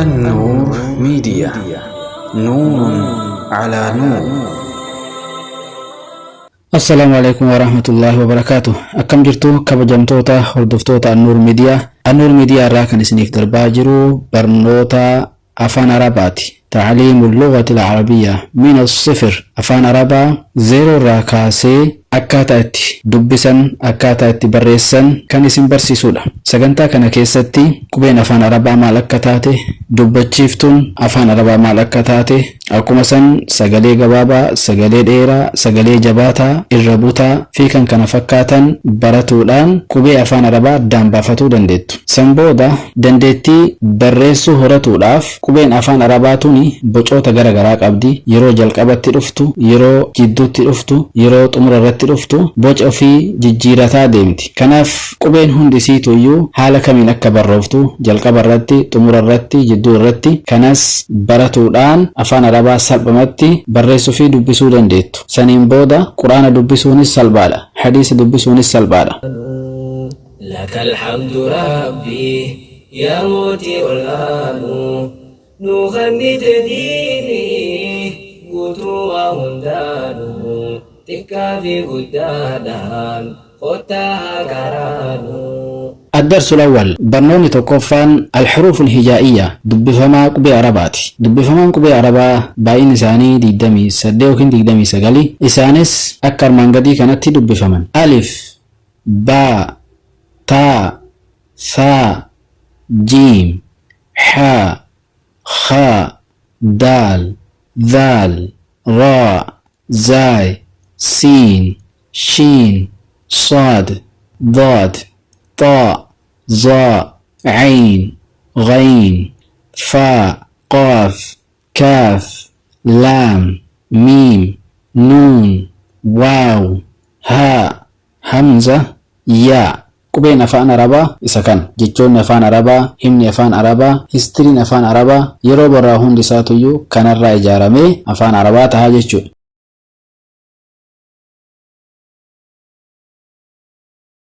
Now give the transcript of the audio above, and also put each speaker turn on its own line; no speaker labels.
النور ميديا، نور على نور.
السلام عليكم ورحمة الله وبركاته. أكم جرتو كبجمتوتا هردفتوتا النور ميديا. النور ميديا راكن سنيك درباجرو برنوتا أفان عرباتي، تعليم اللغة العربية من الصفر. أفان عربا زيرو راكاسي akkaataa itti dubbisan, akkaataa itti barreessan kan isin barsiisudha. Sagantaa kana keessatti qubeen afaan arabaa maal akka taate, dubbachiiftuun afaan arabaa maal akka taate, akkuma san sagalee gabaabaa, sagalee dheeraa, sagalee jabaataa, irra butaa fi kan kana fakkaatan baratuudhaan qubee afaan arabaa addaan baafatuu dandeettu. San booda dandeettii barreessuu horatuudhaaf qubeen afaan arabaa tuni bocoota garaagaraa qabdi. Yeroo jalqabatti dhuftu, yeroo jidduutti dhuftu, yeroo xumura irratti dhuftu boca ofii jijjiirataa deemti. Kanaaf qubeen hundi isiituyyuu haala kamiin akka barrooftu jalqaba irratti, xumura irratti, jidduu irratti kanas baratuudhaan afaan arabaa salphumatti barreessuu fi dubbisuu dandeettu. Saniin booda quraana dubbisuunis salphaadha, hadiisa dubbisuunis salphaadha.
لك الحمد ربي يا موتي والغانو نغني تديني قطوة هندانو تكافي قدادان خطاها كرانو.
الدرس الأول برنامج توقفان الحروف الهجائية دبفما قبي عرباتي. دبفما قبي عربا باين إساني ديدمي سديوكين ديدمي سغالي إسانس أكر منغدي كانت دبفما ألف با تا ثا جيم حا خا دال ذال را زاي سين شين صاد ضاد طاء ظاء عين غين فاء قاف كاف لام ميم نون واو هاء همزة ياء. qubeen afaan arabaa isa kan jechoonni afaan arabaa, himni afaan arabaa, histiriin afaan arabaa yeroo barraa hundi isaatuyyuu kanarraa ijaaramee afaan arabaa tahaa jechuudha.